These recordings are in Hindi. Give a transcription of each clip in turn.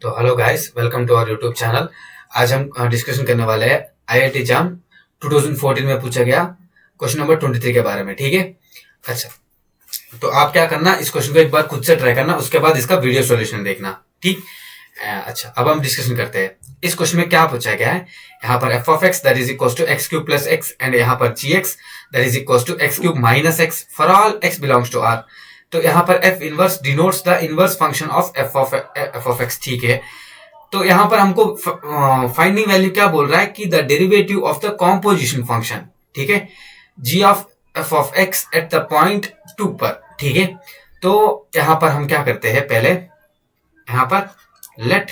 तो hello guys, welcome to our YouTube channel. आज हम डिस्कशन करने वाले हैं आईआईटी जाम 2014 में पूछा गया क्वेश्चन नंबर 23 के बारे में। ठीक है। अच्छा, तो आप क्या करना, इस क्वेश्चन को एक बार खुद से ट्राई करना, उसके बाद इसका वीडियो सॉल्यूशन देखना। ठीक। अच्छा, अब हम डिस्कशन करते हैं। इस क्वेश्चन में क्या पूछा गया है। यहाँ पर f of x that is equal to x cube plus x and यहाँ पर g x that is equal to x cube minus x for all x belongs to R. तो यहाँ पर f inverse denotes the inverse function of f of x. ठीक है। तो यहाँ पर हमको फाइंडिंग वैल्यू क्या बोल रहा है कि the derivative of the composition function. ठीक है। G of f of x at the point 2 पर। ठीक है। तो यहाँ पर हम क्या करते हैं, पहले यहाँ पर let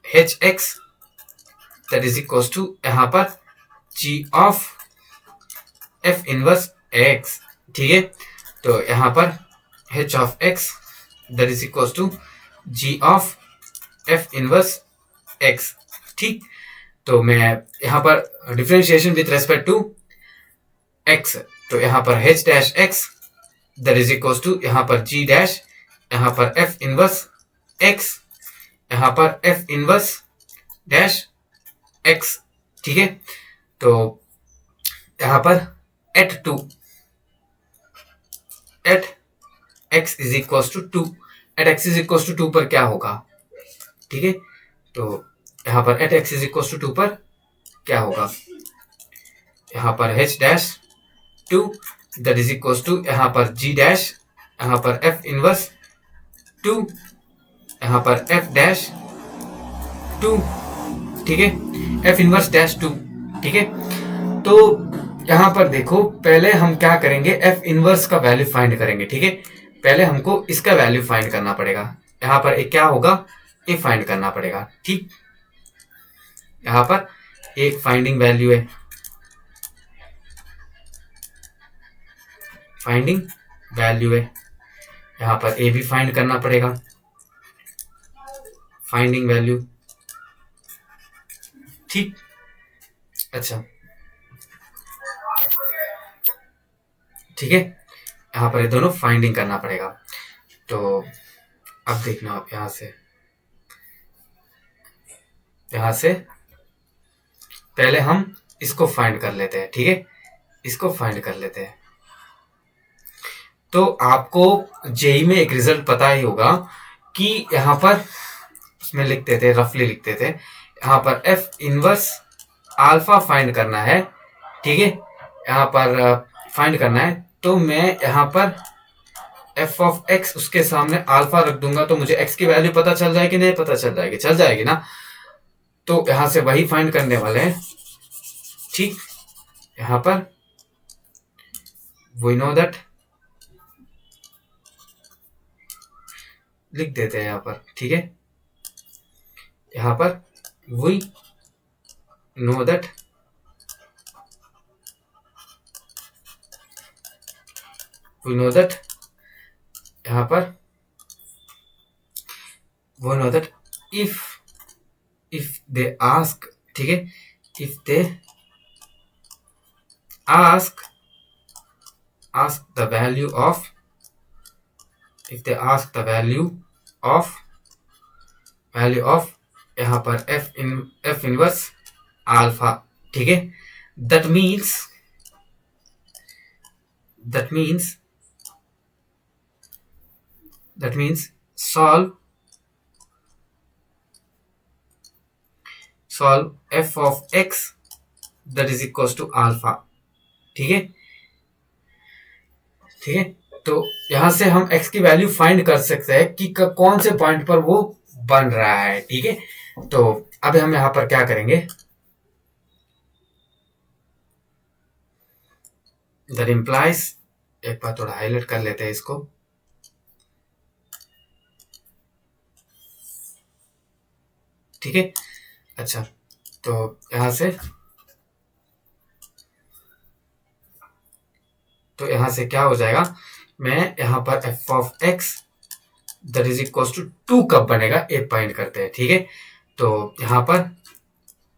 h x that is equal to यहाँ पर g of f inverse x. ठीक है। तो यहाँ पर h of x that is equal to g of f inverse x. ठीक। तो मैं यहाँ पर differentiation with respect to x, तो यहाँ पर h dash x that is equal to यहाँ पर जी डैश यहाँ पर एफ इनवर्स एक्स यहाँ पर एफ इनवर्स डैश एक्स। ठीक है। तो यहाँ पर at x is equal to 2, at x is equal to 2 पर क्या होगा। ठीक है। तो यहाँ पर at x is equal to 2 पर क्या होगा, यहाँ पर h dash 2 that is equal to यहाँ पर जी डैश यहाँ पर एफ इनवर्स 2 यहाँ पर एफ डैश 2। ठीक है। F inverse dash 2। ठीक है। तो यहाँ पर देखो, पहले हम क्या करेंगे, एफ इनवर्स का वैल्यू फाइंड करेंगे। ठीक है। पहले हमको इसका वैल्यू फाइंड करना पड़ेगा। यहाँ पर एक क्या होगा, ए फाइंड करना पड़ेगा। ठीक। यहाँ पर एक फाइंडिंग वैल्यू है, फाइंडिंग वैल्यू है। यहाँ पर ए भी फाइंड करना पड़ेगा, फाइंडिंग वैल्यू। ठीक। अच्छा, ठीक है। यहाँ पर ये दोनों फाइंडिंग करना पड़ेगा। तो अब देखना आप यहाँ से पहले हम इसको फाइंड कर लेते हैं। ठीक है। इसको फाइंड कर लेते हैं। तो आपको जेई में एक रिजल्ट पता ही होगा कि यहाँ पर उसमें लिखते थे, रफली लिखते थे, यहाँ पर एफ इनवर्स अल्फा फाइंड करना है। ठीक है। यहाँ पर फाइंड करना है, तो मैं यहाँ पर एफ ऑफ एक्स उसके सामने अल्फा रख दूंगा, तो मुझे एक्स की वैल्यू पता चल जाएगी, नहीं पता चल जाएगी, चल जाएगी ना। तो यहाँ से वही फाइंड करने वाले हैं। ठीक। यहाँ पर वी नो दैट लिख देते हैं यहाँ पर। ठीक है। यहाँ पर वी नो दैट यहाँ पर we know that if they ask. ठीक है। If they ask the value of, if they ask the value of यहाँ पर एफ इनवर्स अल्फा। ठीक है। that means solve f of x that is equals to alpha। ठीक है। ठीक है। तो यहां से हम x की वैल्यू फाइंड कर सकते हैं कि कौन से पॉइंट पर वो बन रहा है। ठीक है। तो अब हम यहां पर क्या करेंगे, दैट इम्प्लाइज, एक बार थोड़ा हाईलाइट कर लेते हैं इसको। ठीक है। अच्छा, तो यहां से क्या हो जाएगा, मैं यहाँ पर f of x that is equal to 2 कब बनेगा, एक पॉइंट करते हैं। ठीक है। तो यहाँ पर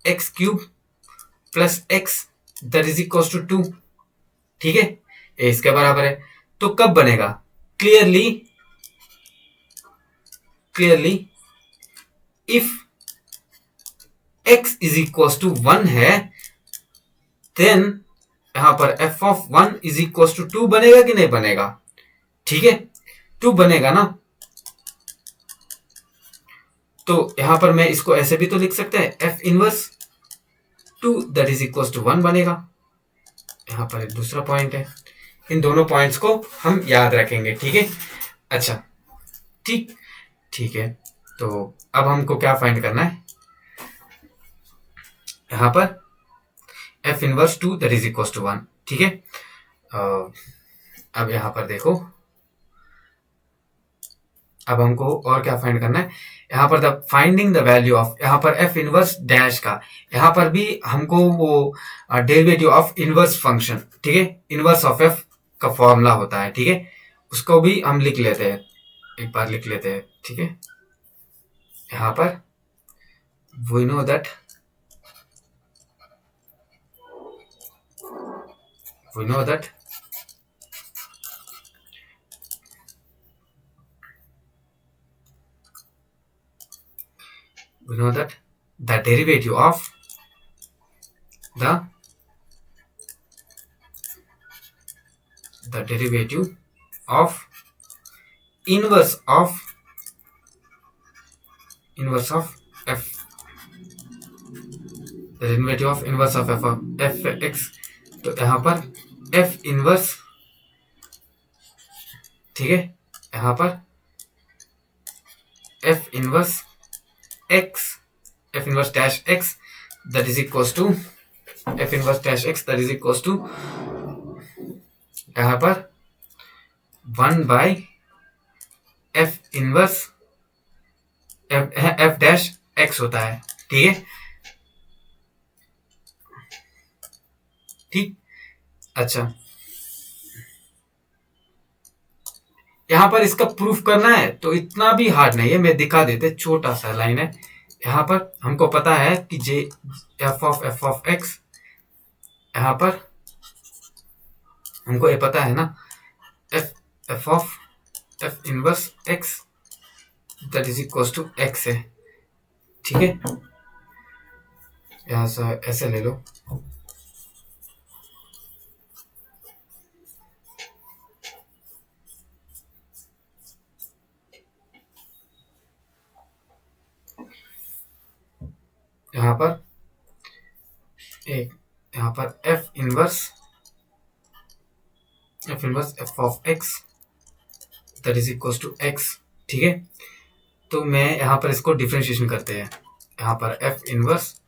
x cube plus x that is equal to 2। ठीक है। ए इसके बराबर है, तो कब बनेगा, clearly if x is equal to 1 है, देन यहां पर f of 1 is equal to 2 बनेगा कि नहीं बनेगा? ठीक है, 2 बनेगा ना। तो यहां पर मैं इसको ऐसे भी तो लिख सकते हैं, f inverse 2 that is equal to 1 बनेगा। यहां पर एक दूसरा पॉइंट है, इन दोनों पॉइंट्स को हम याद रखेंगे। ठीक है, अच्छा ठीक है। तो अब हमको क्या फाइंड करना है? यहां पर f inverse 2 that is equal to 1। ठीक है, अब यहां पर देखो, अब हमको और क्या फाइंड करना है? यहाँ पर the finding the value of, यहाँ पर f इनवर्स डैश का, यहाँ पर भी हमको वो डेरिवेटिव ऑफ इनवर्स फंक्शन, ठीक है, इनवर्स ऑफ f का फॉर्मूला होता है। ठीक है, उसको भी हम लिख लेते हैं, एक बार लिख लेते हैं। ठीक है, यहाँ पर we know that we know that the derivative of inverse of f, the derivative of inverse of f x, तो यहाँ पर f इनवर्स, ठीक है, यहाँ पर f inverse x, f inverse dash x that is equals to f inverse dash x that is equals to यहाँ पर 1 by f inverse f dash x होता है। ठीक है, ठीक, अच्छा, यहां पर इसका प्रूफ करना है तो इतना भी हार्ड नहीं है, मैं दिखा देते, छोटा सा लाइन है। यहां पर हमको पता है कि जे f ऑफ x, यहां पर हमको ये पता है ना, f of f inverse x that is equal to x है। ठीक है, यहां से ऐसे ले लो, यहाँ पर f inverse f of x that is equal to x। ठीक है, तो मैं यहाँ पर इसको डिफरेंशिएशन करते हैं, यहाँ पर f इनवर्स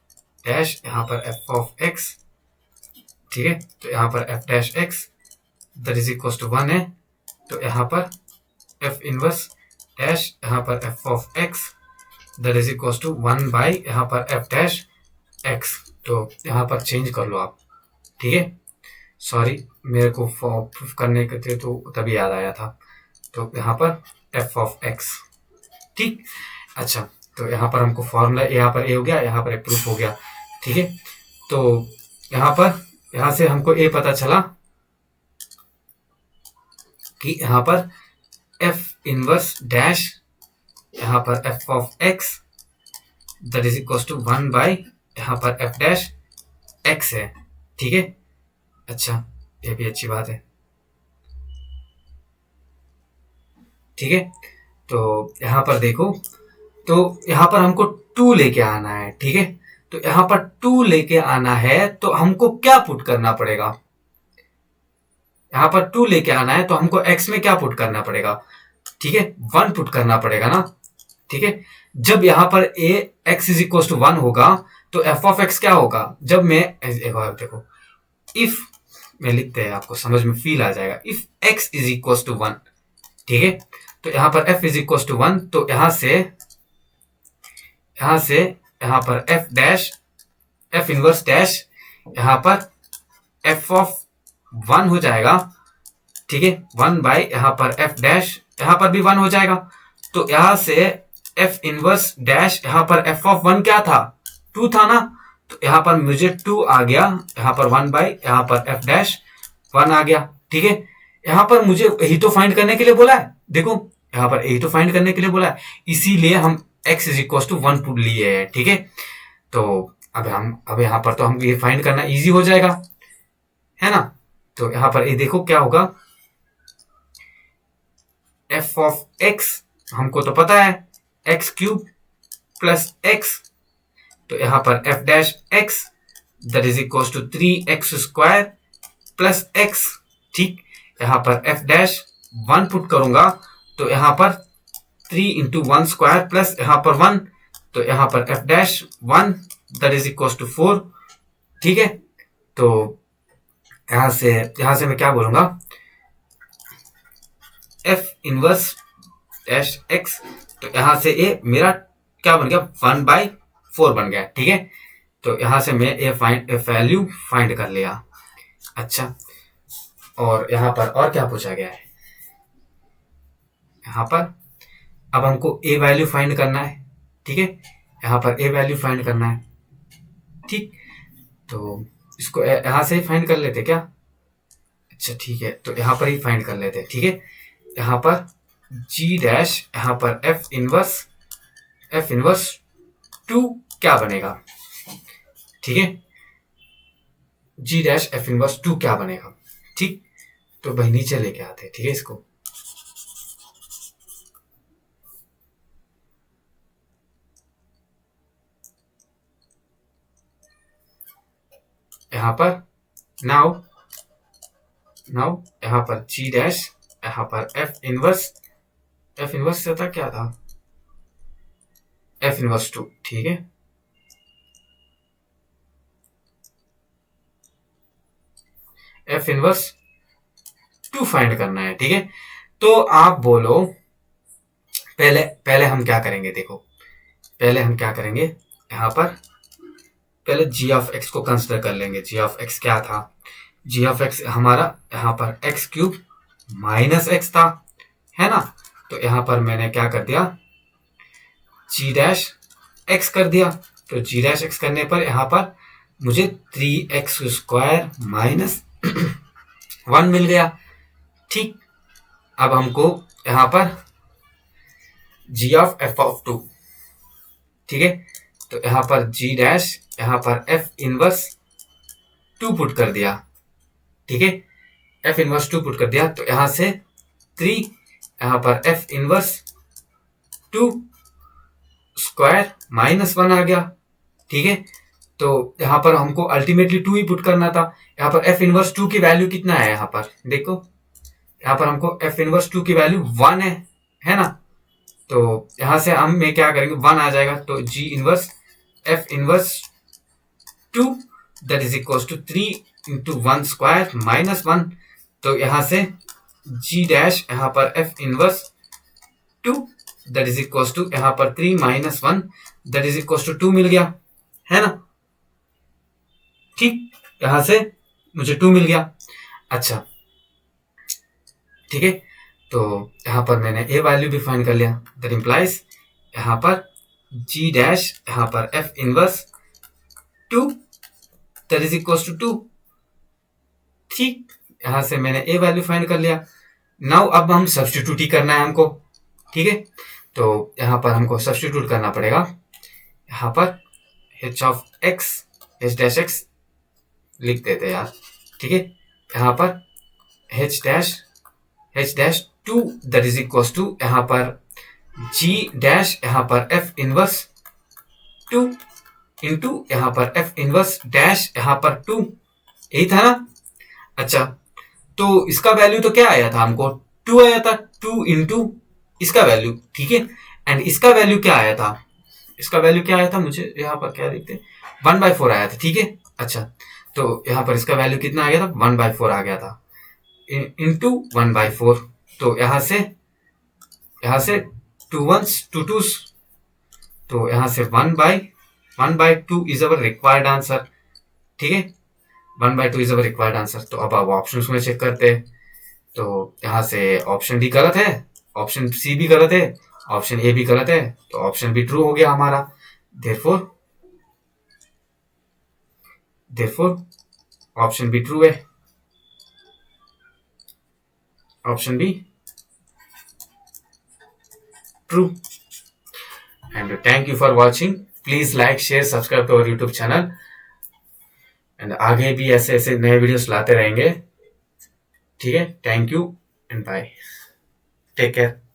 डैश, यहाँ पर f ऑफ x, ठीक है, तो यहाँ पर f dash x that is equal to 1 है, तो यहाँ पर f इनवर्स डैश, यहाँ पर f of x that is equal to 1 by यहाँ पर f डैश x। तो यहाँ पर चेंज कर लो आप। ठीक है, सॉरी, मेरे को प्रूफ करने के थे तो तभी याद आया था। तो यहाँ पर f ऑफ x, ठीक, अच्छा, तो यहाँ पर हमको फॉर्मूला, यहाँ पर ए हो गया, यहाँ पर एक प्रूफ हो गया। ठीक है, तो यहाँ से हमको ए पता चला कि यहाँ पर f इनवर्स डैश, यहाँ पर f of x that is equal to 1 by यहाँ पर f डैश x है। ठीक है, अच्छा, ये भी अच्छी बात है। ठीक है, तो यहाँ पर देखो, तो यहाँ पर हमको 2 लेके आना है। ठीक है, तो यहाँ पर 2 लेके आना है तो हमको क्या पुट करना पड़ेगा? यहाँ पर 2 लेके आना है तो हमको x में क्या पुट करना पड़ेगा? ठीक है, 1 पुट करना पड़ेगा ना। ठीक है, जब यहाँ पर x इज इक्वल टू 1 होगा तो f ऑफ x क्या होगा? जब मैं, एक बार देखो, इफ मैं लिखते हैं, आपको समझ में फील आ जाएगा, if x is equal to 1, ठीक है, तो यहाँ पर f इज इक्वल टू 1, तो यहाँ से यहाँ पर f dash, f inverse dash, यहाँ पर f ऑफ 1 हो जाएगा। ठीक है, 1 बाई यहाँ पर f डैश, यहाँ पर भी 1 हो जाएगा, तो यहाँ से f इनवर्स डैश, यहाँ पर f ऑफ 1 क्या था? 2 था ना, तो यहाँ पर मुझे 2 आ गया, यहाँ पर 1 बाई यहाँ पर f डैश 1 आ गया। ठीक है, यहाँ पर मुझे यही तो फाइंड करने के लिए बोला है, देखो यहाँ पर यही तो फाइंड करने के लिए बोला है, इसीलिए हम x is equal to 1 put लिए हैं, ठीक है। तो अब यहाँ पर तो हम ये फाइंड करना इजी हो जाएगा, है ना। तो यहाँ पर ये देखो क्या होगा, f ऑफ x हमको तो पता है x क्यूब प्लस x, तो यहाँ पर f dash x that is equal to 3x square plus x, ठीक। यहाँ पर f डैश 1 पुट करूंगा तो यहाँ पर 3 इंटू 1 स्क्वायर प्लस यहाँ पर 1, तो यहाँ पर f dash 1 that is equal to 4, ठीक है। तो यहाँ से मैं क्या बोलूंगा, f इनवर्स डैश x, तो यहाँ से ये मेरा क्या बन गया 1/4 बन गया, ठीक है। तो यहाँ से मैं ये वैल्यू फाइंड कर लिया। अच्छा, और यहाँ पर और क्या पूछा गया है, यहाँ पर अब हमको a वैल्यू फाइंड करना है, ठीक है। यहाँ पर a वैल्यू फाइंड करना है, ठीक। तो इसको यहाँ से ही फाइंड कर लेते क्या, अच्छा ठीक है, तो यहाँ पर ही फाइंड कर लेते हैं, ठीक है। यहाँ पर g डैश, यहाँ पर f इनवर्स 2 क्या बनेगा, ठीक है। g डैश f इनवर्स 2 क्या बनेगा, ठीक। तो भाई नीचे लेके आते हैं, ठीक है इसको। यहाँ पर नाउ यहाँ पर g डैश, यहाँ पर f इनवर्स से था क्या था, f इनवर्स 2, ठीक है। f इनवर्स 2 फाइंड करना है, ठीक है। तो आप बोलो पहले हम क्या करेंगे, देखो पहले हम क्या करेंगे, यहाँ पर पहले g ऑफ x को कंसिडर कर लेंगे। g ऑफ x क्या था, g ऑफ x हमारा यहाँ पर x क्यूब माइनस x था, है ना। तो यहाँ पर मैंने क्या कर दिया, g डैश x कर दिया। तो g डैश x करने पर यहाँ पर मुझे 3x स्क्वायर माइनस 1 मिल गया, ठीक। अब हमको यहाँ पर g ऑफ f ऑफ 2, ठीक है। तो यहाँ पर g डैश, यहाँ पर f इनवर्स 2 पुट कर दिया, ठीक है। f इनवर्स 2 पुट कर दिया, तो यहाँ से 3, यहाँ पर f इनवर्स 2 स्क्वायर माइनस 1 आ गया, ठीक है। तो यहाँ पर हमको अल्टीमेटली 2 ही पुट करना था। यहाँ पर f इनवर्स 2 की वैल्यू कितना है, यहाँ पर देखो, यहाँ पर हमको f इनवर्स 2 की वैल्यू 1 है ना। तो यहाँ से हम में क्या करेंगे, 1 आ जाएगा, तो g inverse f inverse 2 that is equal to 3 into 1 square minus 1। तो यहाँ से g डैश, यहाँ पर f inverse 2 that is equal to यहाँ पर 3 minus 1 that is equal to 2 मिल गया, है ना, ठीक। यहाँ से मुझे 2 मिल गया। अच्छा ठीक है, तो यहाँ पर मैंने a वैल्यू भी फाइंड कर लिया, दैट इंप्लाइज यहाँ पर g डैश, यहाँ पर f inverse 2 that is equal to 2, ठीक। यहाँ से मैंने a वैल्यू फाइंड कर लिया। नाउ अब हम सब्स्टिट्यूट ही करना है हमको, ठीक है। तो यहाँ पर हमको सब्स्टिट्यूट करना पड़ेगा। यहाँ पर h of x, h dash x लिख देते हैं यार, ठीक है। यहाँ पर h dash 2 that is equal to यहाँ पर g डैश, यहाँ पर f इनवर्स 2 इंटू यहाँ पर f इनवर्स डैश, यहाँ पर 2, यही था ना। अच्छा, तो इसका वैल्यू तो क्या आया था, हमको 2 आया था, 2 इंटू इसका वैल्यू, ठीक है। एंड इसका वैल्यू क्या आया था, इसका वैल्यू क्या आया था, मुझे यहाँ पर क्या देखते, 1/4 आया था, ठीक है। अच्छा, तो यहाँ पर इसका वैल्यू कितना आ गया था, 1/4 आ गया था, इंटू 1/4। तो यहाँ से 2 1s 2 2s, तो यहाँ से 1/2 इज अवर रिक्वायर्ड आंसर, ठीक है। 1/2 इज अवर रिक्वायर्ड आंसर। तो अब आप ऑप्शन में चेक करते हैं, तो यहाँ से ऑप्शन डी गलत है, ऑप्शन सी भी गलत है, ऑप्शन ए भी गलत है, तो ऑप्शन बी ट्रू हो गया हमारा। देयरफॉर ऑप्शन बी ट्रू है, option B true. And thank you for watching. Please like share subscribe to our YouTube channel and आगे भी ऐसे ऐसे नए वीडियोस लाते रहेंगे। ठीक है, thank you and bye, take care.